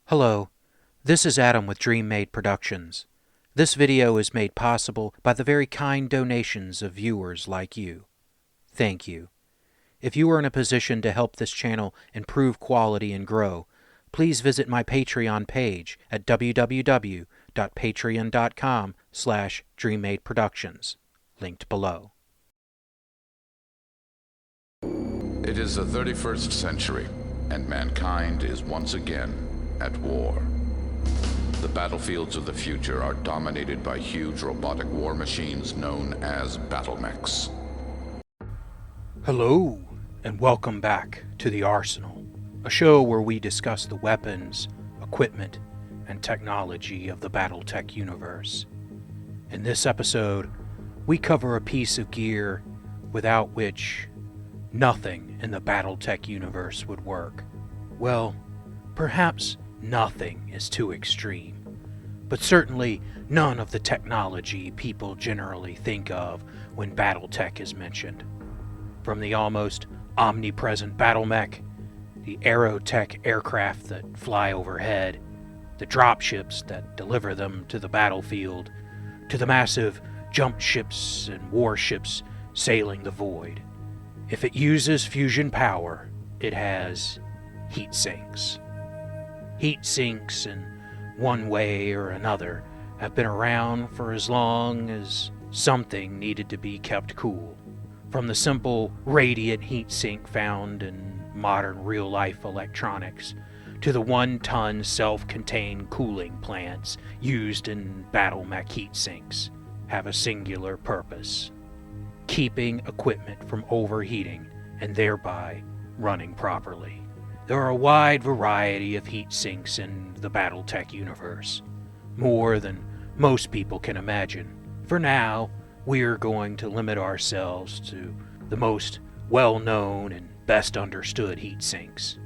Hello, this is Adam with DreamMade Productions. This video is made possible by the very kind donations of viewers like you. Thank you. If you are in a position to help this channel improve quality and grow, please visit my Patreon page at www.patreon.com/DreamMadeProductions, linked below. It is the 31st century, and mankind is once again at war. The battlefields of the future are dominated by huge robotic war machines known as battlemechs. Hello, and welcome back to The Arsenal, a show where we discuss the weapons, equipment, and technology of the BattleTech universe. In this episode, we cover a piece of gear without which nothing in the BattleTech universe would work. Well, perhaps nothing is too extreme, but certainly none of the technology people generally think of when BattleTech is mentioned. From the almost omnipresent battlemech, the aerotech aircraft that fly overhead, the dropships that deliver them to the battlefield, to the massive jump ships and warships sailing the void. If it uses fusion power, it has heatsinks. Heatsinks, in one way or another, have been around for as long as something needed to be kept cool. From the simple radiant heatsink found in modern real-life electronics, to the one-ton self-contained cooling plants used in battlemech heatsinks, have a singular purpose: keeping equipment from overheating and thereby running properly. There are a wide variety of heatsinks in the BattleTech universe, more than most people can imagine. For now, we're going to limit ourselves to the most well-known and best understood heatsinks.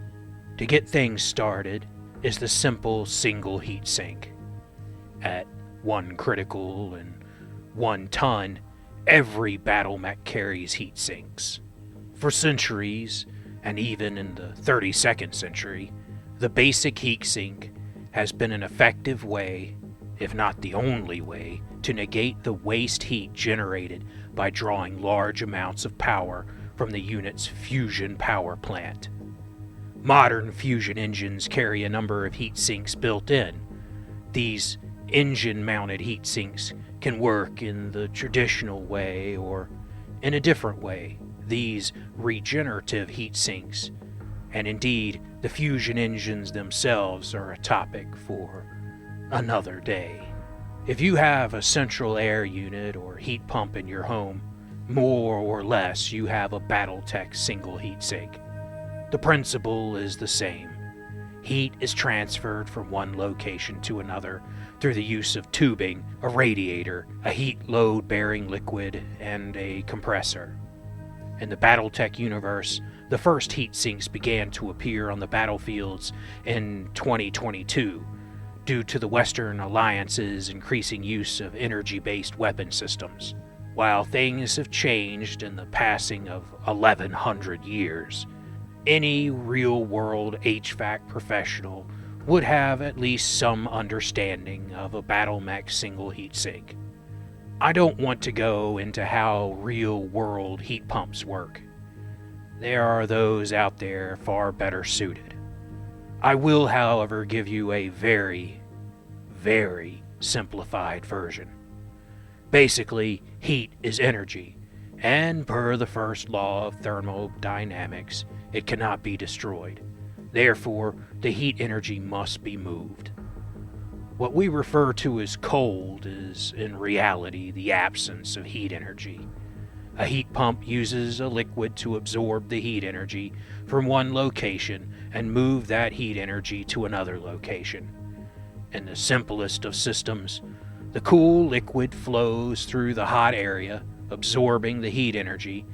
To get things started is the simple single heatsink. At 1 critical and 1 ton, every battlemech carries heatsinks. For centuries, and even in the 32nd century, the basic heatsink has been an effective way, if not the only way, to negate the waste heat generated by drawing large amounts of power from the unit's fusion power plant. Modern fusion engines carry a number of heatsinks built in. These engine-mounted heatsinks can work in the traditional way or in a different way. These regenerative heatsinks, and indeed the fusion engines themselves, are a topic for another day. If you have a central air unit or heat pump in your home, more or less you have a BattleTech single heatsink. The principle is the same. Heat is transferred from one location to another through the use of tubing, a radiator, a heat load-bearing liquid, and a compressor. In the BattleTech universe, the first heatsinks began to appear on the battlefields in 2022 due to the Western Alliance's increasing use of energy-based weapon systems. While things have changed in the passing of 1100 years, any real-world HVAC professional would have at least some understanding of a battlemech single heatsink. I don't want to go into how real-world heat pumps work. There are those out there far better suited. I will, however, give you a very, very simplified version. Basically, heat is energy, and per the first law of thermodynamics, it cannot be destroyed. Therefore, the heat energy must be moved. What we refer to as cold is, in reality, the absence of heat energy. A heat pump uses a liquid to absorb the heat energy from one location and move that heat energy to another location. In the simplest of systems, the cool liquid flows through the hot area, absorbing the heat energy,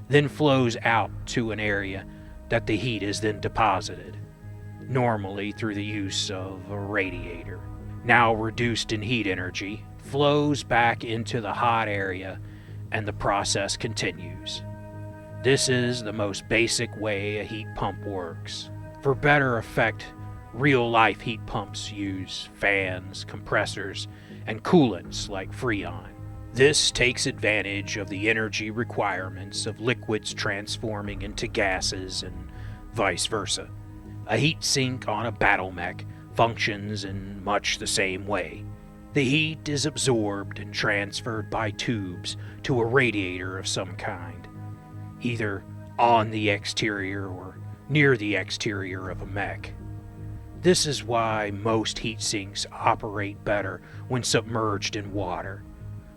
then flows out to an area that the heat is then deposited, normally through the use of a radiator. Now reduced in heat energy, flows back into the hot area, and the process continues. This is the most basic way a heat pump works. For better effect, Real-life heat pumps use fans, compressors, and coolants like Freon. This takes advantage of the energy requirements of liquids transforming into gases and vice versa. A heat sink on a battle mech functions in much the same way. The heat is absorbed and transferred by tubes to a radiator of some kind, either on the exterior or near the exterior of a mech. This is why most heat sinks operate better when submerged in water.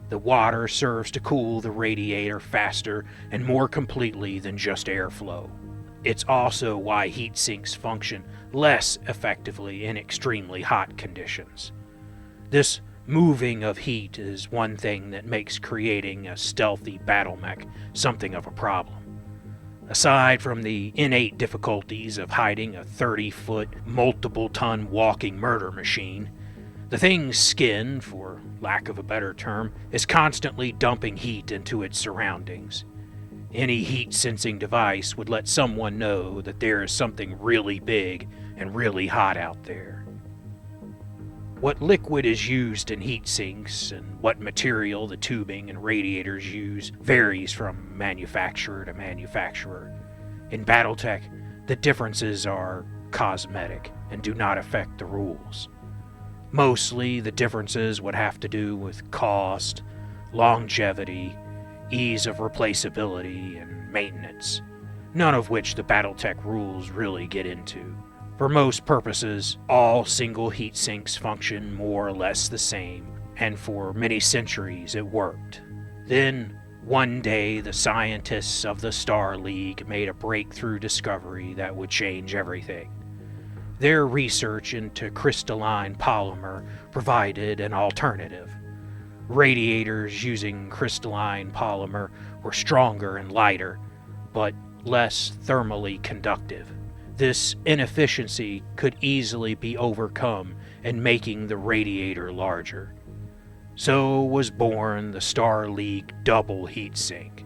The water serves to cool the radiator faster and more completely than just airflow. It's also why heat sinks function less effectively in extremely hot conditions. This moving of heat is one thing that makes creating a stealthy battle mech something of a problem. Aside from the innate difficulties of hiding a 30-foot, multiple-ton walking murder machine, the thing's skin, for lack of a better term, is constantly dumping heat into its surroundings. Any heat-sensing device would let someone know that there is something really big and really hot out there. What liquid is used in heat sinks and what material the tubing and radiators use varies from manufacturer to manufacturer. In BattleTech, the differences are cosmetic and do not affect the rules. Mostly, the differences would have to do with cost, longevity, ease of replaceability, and maintenance, none of which the BattleTech rules really get into. For most purposes, all single heat sinks function more or less the same, and for many centuries it worked. Then, one day, the scientists of the Star League made a breakthrough discovery that would change everything. Their research into crystalline polymer provided an alternative. Radiators using crystalline polymer were stronger and lighter, but less thermally conductive. This inefficiency could easily be overcome in making the radiator larger. So was born the Star League Double Heatsink,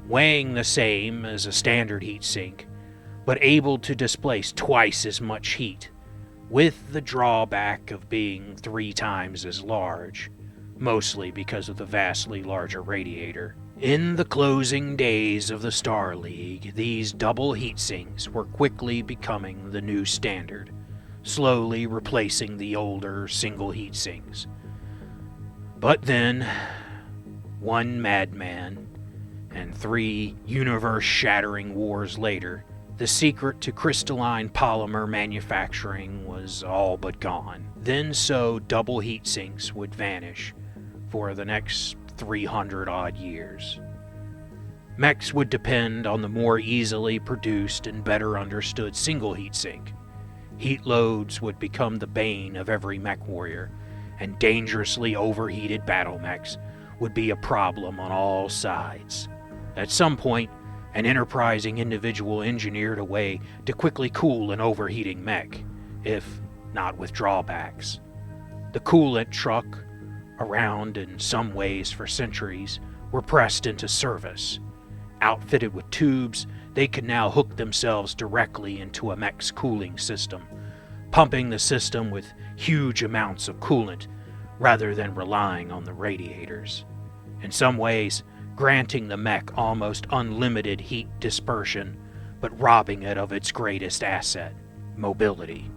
weighing the same as a standard heatsink, but able to displace twice as much heat, with the drawback of being 3 times as large, mostly because of the vastly larger radiator. In the closing days of the Star League, these double heatsinks were quickly becoming the new standard, slowly replacing the older single heatsinks. But then, one madman, and 3 universe-shattering wars later, the secret to crystalline polymer manufacturing was all but gone. Then so double heatsinks would vanish for the next 300-odd years. Mechs would depend on the more easily produced and better understood single heatsink. Heat loads would become the bane of every mech warrior, and dangerously overheated battle mechs would be a problem on all sides. At some point, an enterprising individual engineered a way to quickly cool an overheating mech, if not with drawbacks. The coolant truck, around in some ways for centuries, were pressed into service. Outfitted with tubes, they could now hook themselves directly into a mech's cooling system, pumping the system with huge amounts of coolant rather than relying on the radiators. In some ways, granting the mech almost unlimited heat dispersion, but robbing it of its greatest asset, mobility.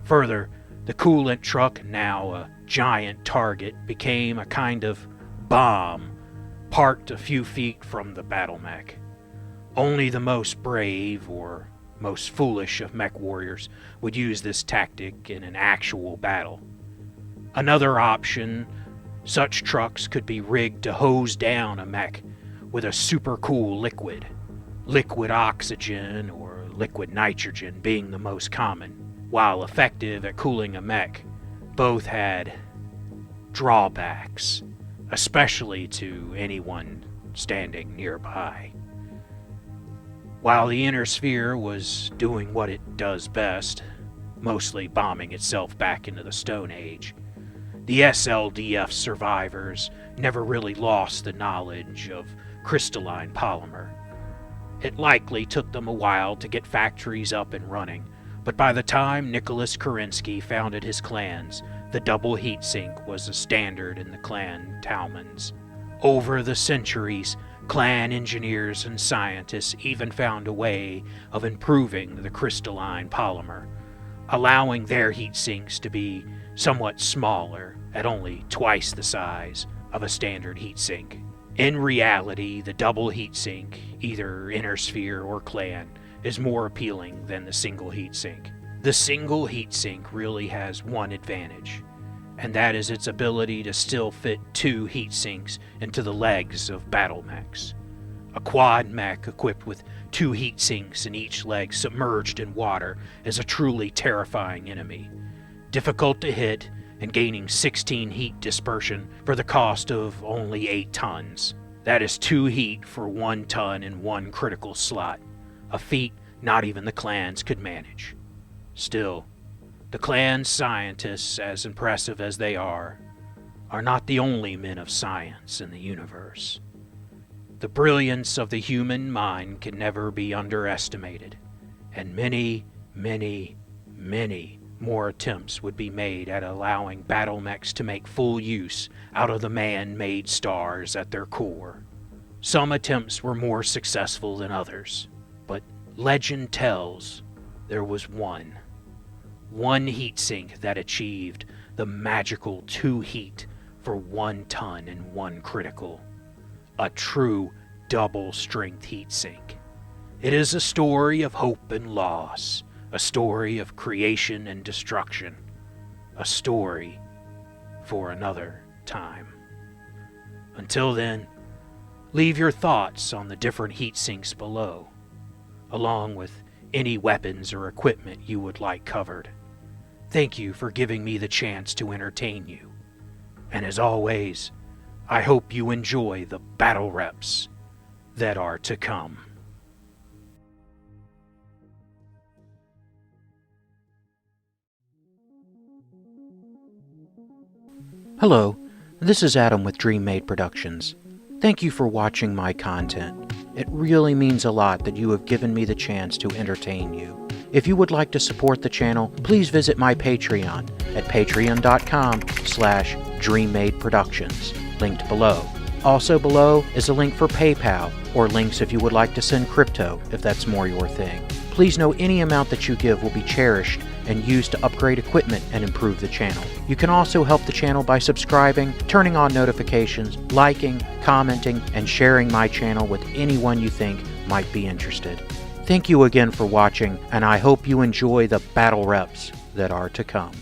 Further, the coolant truck, now a giant target, became a kind of bomb, parked a few feet from the battle mech. Only the most brave or most foolish of mech warriors would use this tactic in an actual battle. Another option, such trucks could be rigged to hose down a mech with a super cool liquid. Liquid oxygen or liquid nitrogen being the most common. While effective at cooling a mech, both had drawbacks, especially to anyone standing nearby. While the inner sphere was doing what it does best, mostly bombing itself back into the Stone Age, the SLDF survivors never really lost the knowledge of crystalline polymer. It likely took them a while to get factories up and running, But by the time Nicholas Kerensky founded his clans, the double heatsink was a standard in the clan Talmans. Over the centuries, clan engineers and scientists even found a way of improving the crystalline polymer, allowing their heatsinks to be somewhat smaller, at only twice the size of a standard heatsink. In reality, the double heatsink, either Innersphere or clan, is more appealing than the single heatsink. The single heatsink really has one advantage, and that is its ability to still fit two heatsinks into the legs of battle mechs. A quad mech equipped with two heatsinks in each leg submerged in water is a truly terrifying enemy, difficult to hit and gaining 16 heat dispersion for the cost of only 8 tons. That is 2 heat for 1 ton in 1 critical slot, a feat not even the clans could manage. Still, the clan scientists, as impressive as they are not the only men of science in the universe. The brilliance of the human mind can never be underestimated, and many, many, many more attempts would be made at allowing battle mechs to make full use out of the man-made stars at their core. Some attempts were more successful than others, but legend tells there was one heatsink that achieved the magical 2 heat for 1 ton and 1 critical. A true double-strength heatsink. It is a story of hope and loss, a story of creation and destruction, a story for another time. Until then, leave your thoughts on the different heatsinks below, along with any weapons or equipment you would like covered. Thank you for giving me the chance to entertain you. And as always, I hope you enjoy the battle reps that are to come. Hello, this is Adam with DreamMade Productions. Thank you for watching my content. It really means a lot that you have given me the chance to entertain you. If you would like to support the channel, please visit my Patreon at patreon.com/DreamMadeProductions, linked below. Also below is a link for PayPal, or links if you would like to send crypto, if that's more your thing. Please know any amount that you give will be cherished and used to upgrade equipment and improve the channel. You can also help the channel by subscribing, turning on notifications, liking, commenting, and sharing my channel with anyone you think might be interested. Thank you again for watching, and I hope you enjoy the battle reps that are to come.